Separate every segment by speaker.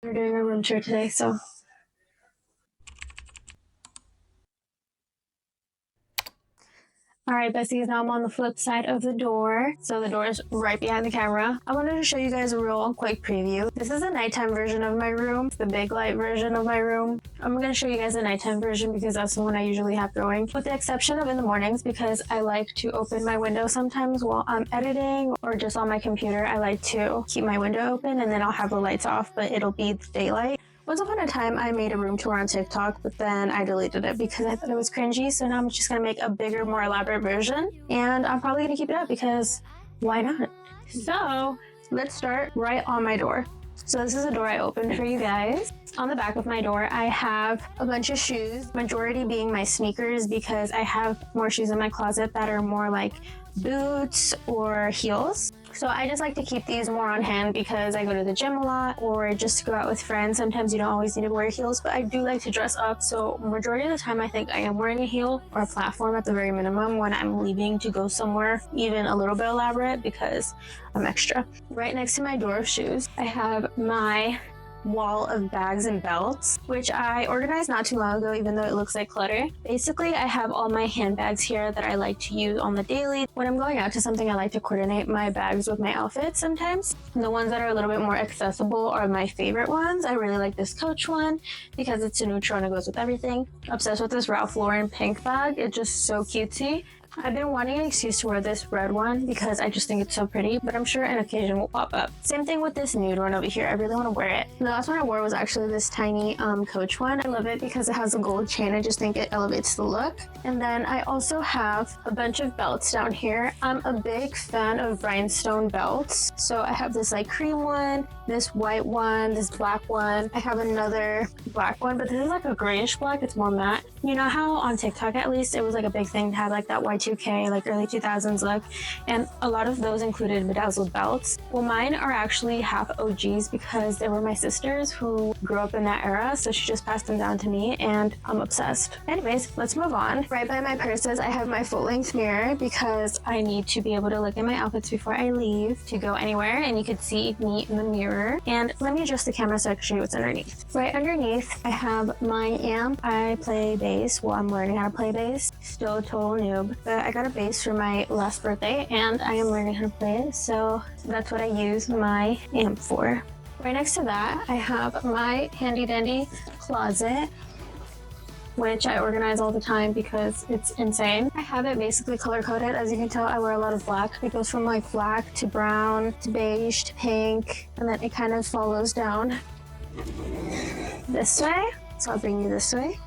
Speaker 1: We're doing a room tour today, so. Alright, besties, now I'm on the flip side of the door. So the door is right behind the camera. I wanted to show you guys a real quick preview. This is a nighttime version of my room. It's the big light version of my room. I'm going to show you guys a nighttime version because that's the one I usually have going. With the exception of in the mornings, because I like to open my window sometimes while I'm editing or just on my computer. I like to keep my window open and then I'll have the lights off, but it'll be daylight. Once upon a time, I made a room tour on TikTok, but then I deleted it because I thought it was cringy. So now I'm just going to make a bigger, more elaborate version. And I'm probably going to keep it up because why not? So let's start right on my door. So this is a door I opened for you guys. On the back of my door, I have a bunch of shoes, majority being my sneakers because I have more shoes in my closet that are more like boots or heels. So I just like to keep these more on hand because I go to the gym a lot or just to go out with friends. Sometimes you don't always need to wear heels, but I do like to dress up. So majority of the time I think I am wearing a heel or a platform at the very minimum when I'm leaving to go somewhere even a little bit elaborate because I'm extra. Right next to my door of shoes, I have my wall of bags and belts, which I organized not too long ago, even though it looks like clutter. Basically, I have all my handbags here that I like to use on the daily. When I'm going out to something, I like to coordinate my bags with my outfits sometimes. And the ones that are a little bit more accessible are my favorite ones. I really like this Coach one because it's a neutral and it goes with everything. Obsessed with this Ralph Lauren pink bag. It's just so cutesy. I've been wanting an excuse to wear this red one because I just think it's so pretty, but I'm sure an occasion will pop up. Same thing with this nude one over here. I really want to wear it. The last one I wore was actually this tiny Coach one. I love it because it has a gold chain. I just think it elevates the look. And then I also have a bunch of belts down here. I'm a big fan of rhinestone belts. So I have this like cream one, this white one, this black one. I have another black one, but this is like a grayish black. It's more matte. You know how on TikTok at least it was like a big thing to have like that Y2K, like early 2000s look, and a lot of those included bedazzled belts. Well, mine are actually half OGs because they were my sisters who grew up in that era, so she just passed them down to me and I'm obsessed. Anyways, let's move on. Right by my purses, I have my full-length mirror because I need to be able to look at my outfits before I leave to go anywhere, and you could see me in the mirror. And let me adjust the camera so I can show you what's underneath. Right underneath, I have my amp. I play bass. Well, I'm learning how to play bass. Still a total noob, but I got a bass for my last birthday and I am learning how to play it, so that's what I use my amp for. Right next to that, I have my handy dandy closet, which I organize all the time because it's insane. I have it basically color coded. As you can tell, I wear a lot of black. It goes from like black to brown to beige to pink, and then it kind of follows down this way. So I'll bring you this way.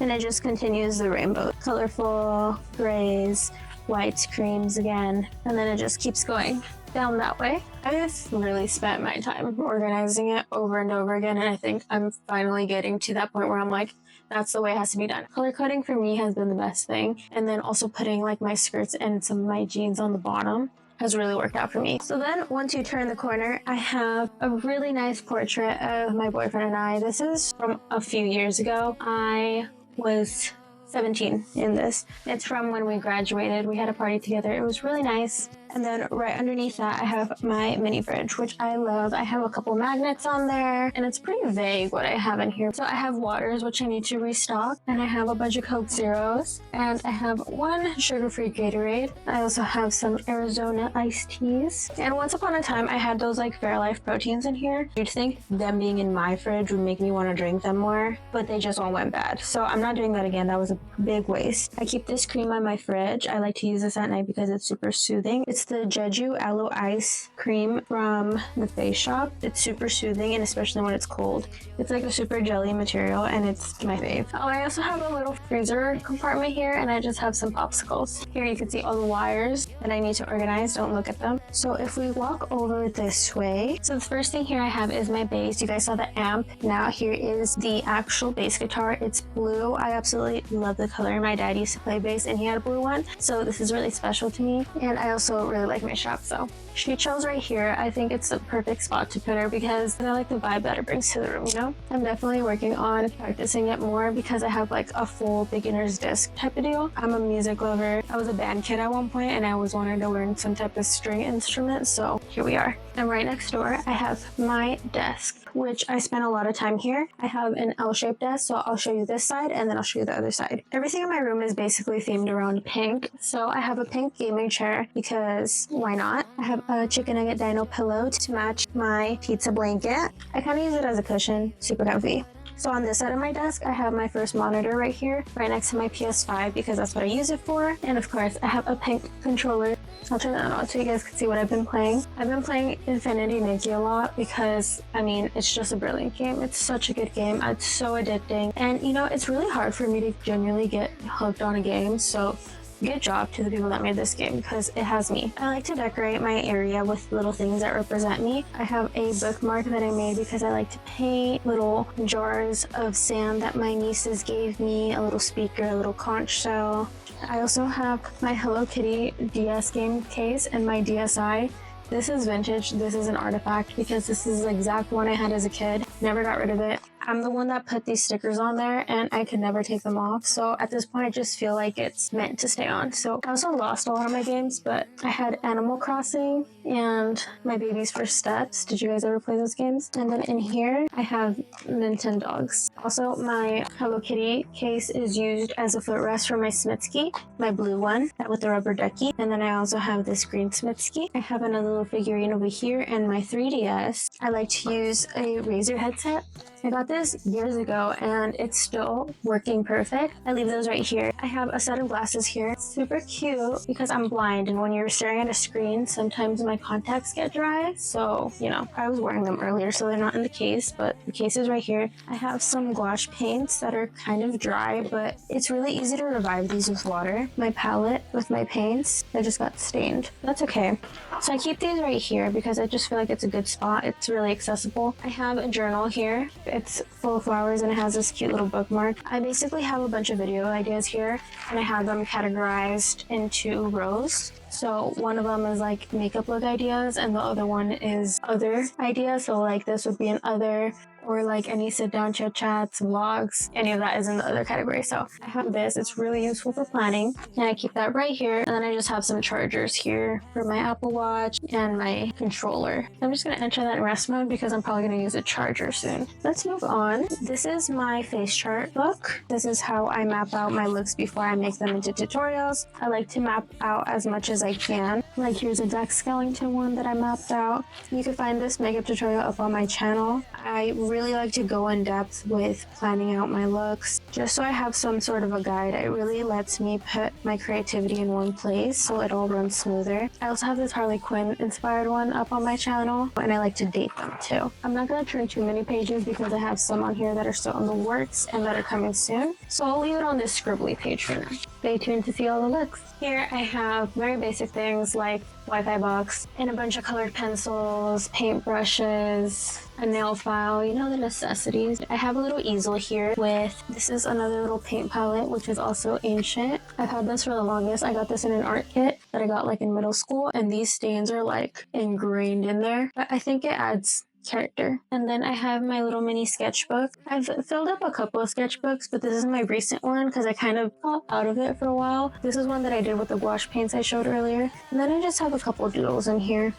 Speaker 1: And it just continues the rainbow. Colorful grays, whites, creams again, and then it just keeps going down that way. I've really spent my time organizing it over and over again, and I think I'm finally getting to that point where I'm like, that's the way it has to be done. Color coding for me has been the best thing, and then also putting like my skirts and some of my jeans on the bottom has really worked out for me. So then once you turn the corner, I have a really nice portrait of my boyfriend and I. This is from a few years ago. I was 17 in this. It's from when we graduated. We had a party together. It was really nice. And then right underneath that, I have my mini fridge, which I love. I have a couple magnets on there, and it's pretty vague what I have in here. So I have waters, which I need to restock, and I have a bunch of Coke Zeros, and I have one sugar-free Gatorade. I also have some Arizona iced teas. And once upon a time, I had those like Fairlife proteins in here. You'd think them being in my fridge would make me want to drink them more, but they just all went bad. So I'm not doing that again. That was a big waste. I keep this cream on my fridge. I like to use this at night because it's super soothing. It's the Jeju Aloe Ice Cream from the Face Shop. It's super soothing, and especially when it's cold. It's like a super jelly material, and it's my fave. Oh, I also have a little freezer compartment here, and I just have some popsicles. Here you can see all the wires that I need to organize. Don't look at them. So if we walk over this way, so the first thing here I have is my bass. You guys saw the amp. Now here is the actual bass guitar. It's blue. I absolutely love the color. My dad used to play bass, and he had a blue one, so this is really special to me. And I also really like my shop, so she chose right here. I think it's the perfect spot to put her because I like the vibe that it brings to the room, you know? I'm definitely working on practicing it more because I have like a full beginner's disc type of deal. I'm a music lover. I was a band kid at one point, and I was always wanted to learn some type of string instrument, so here we are. And right next door, I have my desk, which I spend a lot of time here. I have an L-shaped desk, so I'll show you this side and then I'll show you the other side. Everything in my room is basically themed around pink, so I have a pink gaming chair because why not? I have a chicken nugget dino pillow to match my pizza blanket. I kind of use it as a cushion, super comfy. So on this side of my desk, I have my first monitor right here, right next to my PS5 because that's what I use it for. And of course, I have a pink controller. I'll turn that on so you guys can see what I've been playing. I've been playing Infinity Nikki a lot because, I mean, it's just a brilliant game. It's such a good game. It's so addicting. And, you know, it's really hard for me to genuinely get hooked on a game. So good job to the people that made this game because it has me. I like to decorate my area with little things that represent me. I have a bookmark that I made because I like to paint little jars of sand that my nieces gave me, a little speaker, a little conch shell. I also have my Hello Kitty DS game case and my DSi. This is vintage. This is an artifact because this is the exact one I had as a kid. Never got rid of it. I'm the one that put these stickers on there and I could never take them off. So at this point, I just feel like it's meant to stay on. So I also lost a lot of my games, but I had Animal Crossing and My Baby's First Steps. Did you guys ever play those games? And then in here, I have Nintendogs. Also, my Hello Kitty case is used as a footrest for my Smitsky, my blue one with the rubber ducky. And then I also have this green Smitsky. I have another little figurine over here and my 3DS. I like to use a Razer headset. I got this years ago and it's still working perfect. I leave those right here. I have a set of glasses here. It's super cute because I'm blind and when you're staring at a screen, sometimes my contacts get dry. So, you know, I was wearing them earlier so they're not in the case, but the case is right here. I have some gouache paints that are kind of dry, but it's really easy to revive these with water. My palette with my paints, that just got stained. That's okay. So I keep these right here because I just feel like it's a good spot. It's really accessible. I have a journal here. It's full of flowers and it has this cute little bookmark. I basically have a bunch of video ideas here and I have them categorized into rows. So one of them is like makeup look ideas and the other one is other ideas. So like this would be an other, or like any sit down chit chats, vlogs, any of that is in the other category. So I have this, it's really useful for planning and I keep that right here. And then I just have some chargers here for my Apple Watch and my controller. I'm just gonna enter that in rest mode because I'm probably gonna use a charger soon. Let's move on. This is my face chart book. This is how I map out my looks before I make them into tutorials. I like to map out as much as I can. Like here's a Dex Skellington one that I mapped out. You can find this makeup tutorial up on my channel. I really like to go in depth with planning out my looks just so I have some sort of a guide. It really lets me put my creativity in one place so it all runs smoother. I also have this Harley Quinn inspired one up on my channel and I like to date them too. I'm not going to turn too many pages because I have some on here that are still in the works and that are coming soon. So I'll leave it on this scribbly page for now. Stay tuned to see all the looks. Here I have very basic things like Wi-Fi box and a bunch of colored pencils, paint brushes, a nail file, you know, the necessities. I have a little easel here with, this is another little paint palette, which is also ancient. I've had this for the longest. I got this in an art kit that I got like in middle school and these stains are like ingrained in there. But I think it adds character. And then I have my little mini sketchbook. I've filled up a couple of sketchbooks, but this is my recent one because I kind of got out of it for a while. This is one that I did with the gouache paints I showed earlier. And then I just have a couple doodles in here.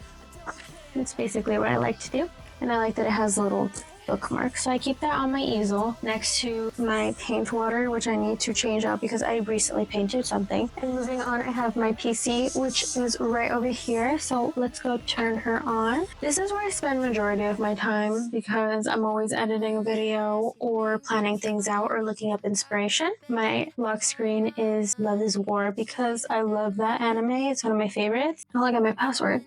Speaker 1: That's basically what I like to do. And I like that it has little bookmarks. So I keep that on my easel next to my paint water, which I need to change out because I recently painted something. And moving on, I have my PC, which is right over here. So let's go turn her on. This is where I spend majority of my time because I'm always editing a video or planning things out or looking up inspiration. My lock screen is Love is War because I love that anime. It's one of my favorites. Oh, I got my password.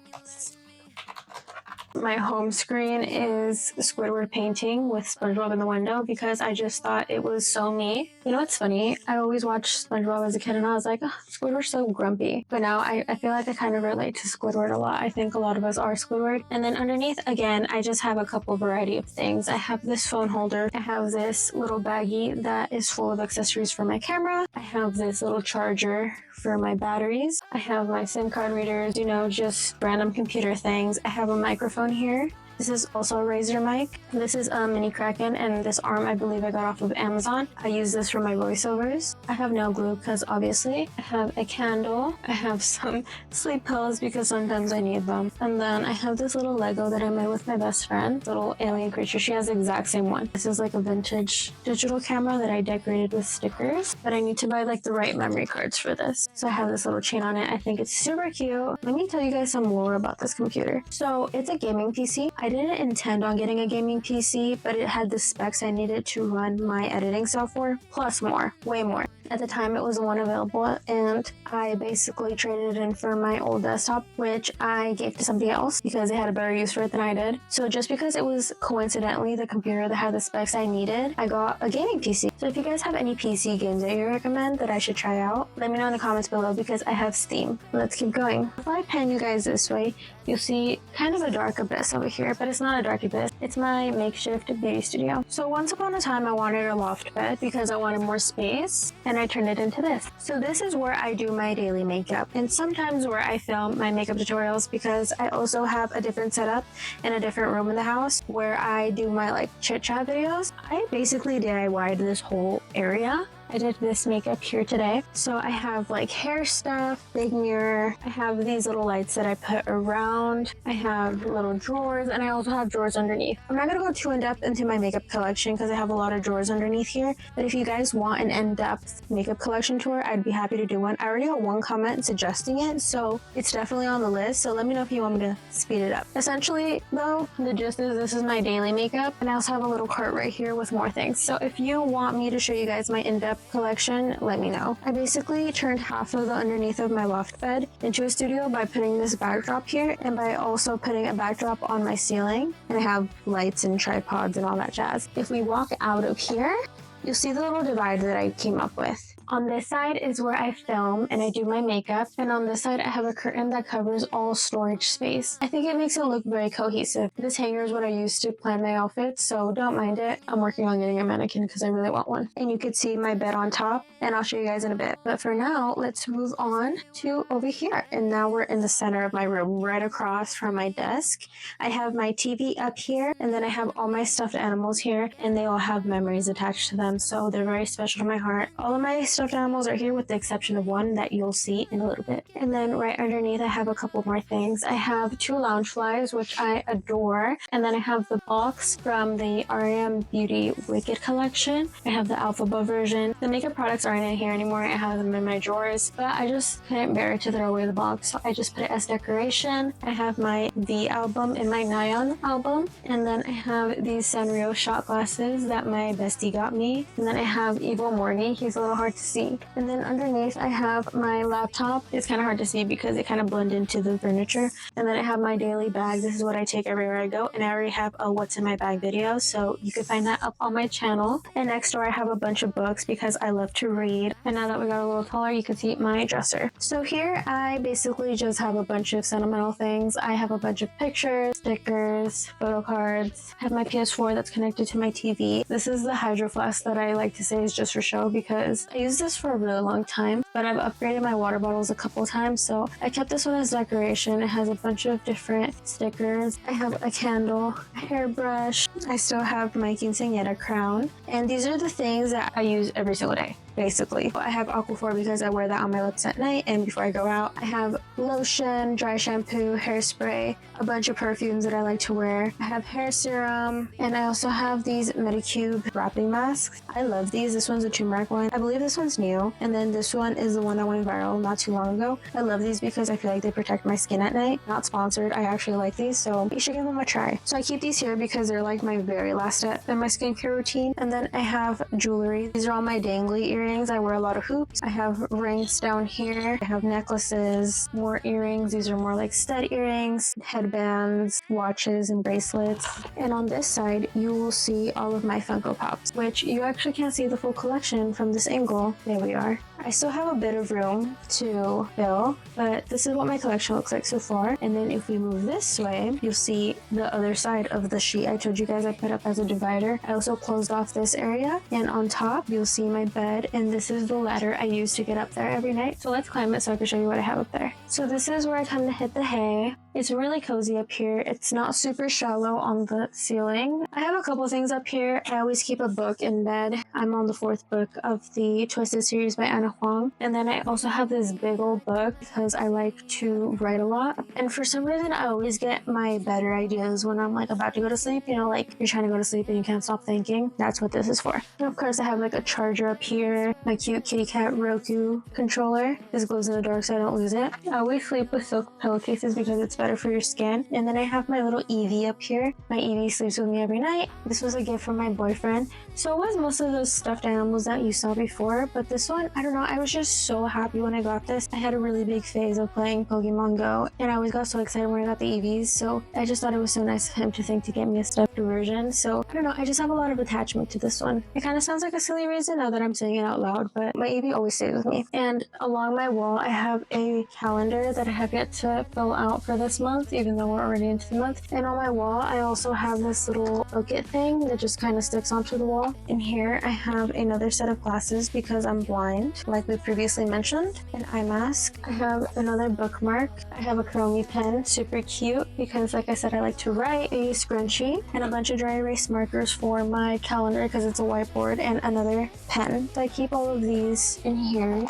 Speaker 1: My home screen is Squidward painting with SpongeBob in the window because I just thought it was so me. You know what's funny? I always watched SpongeBob as a kid and I was like, oh, Squidward's so grumpy. But now I feel like I kind of relate to Squidward a lot. I think a lot of us are Squidward. And then underneath, again, I just have a couple variety of things. I have this phone holder. I have this little baggie that is full of accessories for my camera. I have this little charger for my batteries. I have my SIM card readers, you know, just random computer things. I have a microphone here This is also a Razer mic. This is a mini Kraken, and this arm I believe I got off of Amazon. I use this for my voiceovers. I have nail glue because obviously. I have a candle. I have some sleep pillows because sometimes I need them. And then I have this little Lego that I made with my best friend, little alien creature. She has the exact same one. This is like a vintage digital camera that I decorated with stickers, but I need to buy like the right memory cards for this. So I have this little chain on it. I think it's super cute. Let me tell you guys some lore about this computer. So it's a gaming PC. I didn't intend on getting a gaming PC, but it had the specs I needed to run my editing software, plus more, way more. At the time, it was the one available, and I basically traded it in for my old desktop, which I gave to somebody else because they had a better use for it than I did. So just because it was coincidentally the computer that had the specs I needed, I got a gaming PC. So if you guys have any PC games that you recommend that I should try out, let me know in the comments below because I have Steam. Let's keep going. If I pan you guys this way, you'll see kind of a dark abyss over here, but it's not a dark abyss. It's my makeshift beauty studio. So once upon a time, I wanted a loft bed because I wanted more space, and I turned it into this. So this is where I do my daily makeup, and sometimes where I film my makeup tutorials because I also have a different setup in a different room in the house where I do my like chit chat videos. I basically DIY'd this whole area. I did this makeup here today. So I have like hair stuff, big mirror. I have these little lights that I put around. I have little drawers, and I also have drawers underneath. I'm not gonna go too in-depth into my makeup collection because I have a lot of drawers underneath here. But if you guys want an in-depth makeup collection tour, I'd be happy to do one. I already got one comment suggesting it, so it's definitely on the list. So let me know if you want me to speed it up. Essentially though, the gist is this is my daily makeup, and I also have a little cart right here with more things. So if you want me to show you guys my in-depth collection, let me know. I basically turned half of the underneath of my loft bed into a studio by putting this backdrop here and by also putting a backdrop on my ceiling, and I have lights and tripods and all that jazz. If we walk out of here, you'll see the little divide that I came up with. On this side is where I film and I do my makeup, and on this side I have a curtain that covers all storage space. I think it makes it look very cohesive. This hanger is what I use to plan my outfits, so don't mind it. I'm working on getting a mannequin because I really want one. And you can see my bed on top, and I'll show you guys in a bit. But for now, let's move on to over here. And now we're in the center of my room, right across from my desk. I have my TV up here, and then I have all my stuffed animals here, and they all have memories attached to them, so they're very special to my heart. All of my stuffed animals are here with the exception of one that you'll see in a little bit. And then right underneath I have a couple more things. I have 2 lounge flies, which I adore, and then I have the box from the RM Beauty Wicked collection. I have the Alphaba version. The makeup products aren't in here anymore. I have them in my drawers, but I just couldn't bear it to throw away the box, so I just put it as decoration. I have my V album and my Nyan album, and then I have these Sanrio shot glasses that my bestie got me, and then I have Evil Morty. He's a little hard to see. And then underneath I have my laptop. It's kind of hard to see because it kind of blends into the furniture. And then I have my daily bag. This is what I take everywhere I go, and I already have a what's in my bag video, so you can find that up on my channel. And next door I have a bunch of books because I love to read. And now that we got a little taller, you can see my dresser. So here I basically just have a bunch of sentimental things. I have a bunch of pictures, stickers, photo cards. I have my PS4 that's connected to my TV. This is the Hydro Flask that I like to say is just for show because I used this for a really long time, but I've upgraded my water bottles a couple times, so I kept this one as decoration. It has a bunch of different stickers. I have a candle, a hairbrush. I still have my quinceañera crown, and these are the things that I use every single day. Basically, I have Aquaphor because I wear that on my lips at night and before I go out. I have lotion, dry shampoo, hairspray, a bunch of perfumes that I like to wear. I have hair serum, and I also have these Medicube wrapping masks. I love these. This one's a turmeric one. I believe this one's new, and then this one is the one that went viral not too long ago. I love these because I feel like they protect my skin at night. Not sponsored. I actually like these, so you should give them a try. So I keep these here because they're like my very last step in my skincare routine. And then I have jewelry. These are all my dangly earrings. I wear a lot of hoops. I have rings down here. I have necklaces, more earrings. These are more like stud earrings, headbands, watches, and bracelets. And on this side, you will see all of my Funko Pops, which you actually can't see the full collection from this angle. There we are. I still have a bit of room to fill, but this is what my collection looks like so far. And then if we move this way, you'll see the other side of the sheet I told you guys I put up as a divider. I also closed off this area, and on top you'll see my bed, and this is the ladder I use to get up there every night. So let's climb it so I can show you what I have up there. So this is where I come to hit the hay. It's really cozy up here. It's not super shallow on the ceiling. I have a couple things up here. I always keep a book in bed. I'm on the 4th book of the Twisted series by Anna Huang. And then I also have this big old book because I like to write a lot. And for some reason, I always get my better ideas when I'm like about to go to sleep. You know, like you're trying to go to sleep and you can't stop thinking. That's what this is for. And of course, I have like a charger up here, my cute kitty cat Roku controller. This glows in the dark so I don't lose it. I always sleep with silk pillowcases because it's better for your skin. And then I have my little Evie up here. My Evie sleeps with me every night. This was a gift from my boyfriend. So it was most of those stuffed animals that you saw before, but this one, I don't know, I was just so happy when I got this. I had a really big phase of playing Pokemon Go, and I always got so excited when I got the Eevees, so I just thought it was so nice of him to think to get me a stuffed version. So I don't know, I just have a lot of attachment to this one. It kind of sounds like a silly reason now that I'm saying it out loud, but my Eevee always stays with me. And along my wall, I have a calendar that I have yet to fill out for this month, even though we're already into the month. And on my wall, I also have this little bucket thing that just kind of sticks onto the wall. In here, I have another set of glasses because I'm blind, like we previously mentioned, an eye mask. I have another bookmark. I have a Chromie pen, super cute because like I said, I like to write, a scrunchie, and a bunch of dry erase markers for my calendar because it's a whiteboard, and another pen. So I keep all of these in here.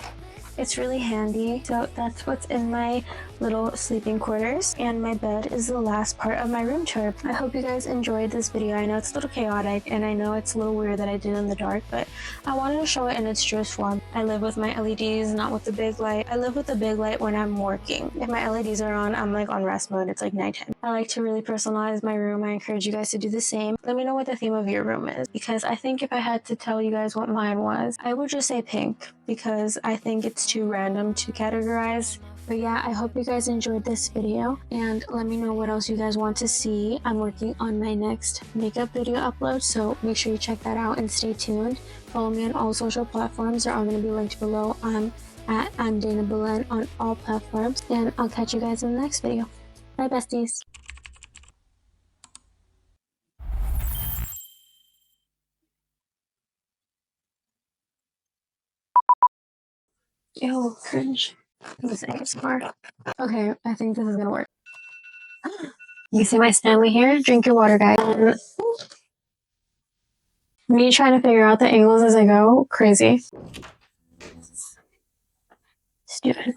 Speaker 1: It's really handy. So that's what's in my little sleeping quarters, and my bed is the last part of my room tour. I hope you guys enjoyed this video. I know it's a little chaotic and I know it's a little weird that I did in the dark, but I wanted to show it in its truest form. I live with my LEDs, not with the big light. I live with the big light when I'm working. If my LEDs are on, I'm like on rest mode. It's like nighttime. I like to really personalize my room. I encourage you guys to do the same. Let me know what the theme of your room is, because I think if I had to tell you guys what mine was, I would just say pink, because I think it's too random to categorize. But yeah, I hope you guys enjoyed this video, and let me know what else you guys want to see. I'm working on my next makeup video upload, so make sure you check that out and stay tuned. Follow me on all social platforms. They're all going to be linked below. I'm Dana Belen on all platforms, and I'll catch you guys in the next video. Bye, besties. Ew, cringe. This ASMR. Okay, I think this is gonna work. You see my Stanley here? Drink your water, guys. Me trying to figure out the angles as I go, crazy. Stupid.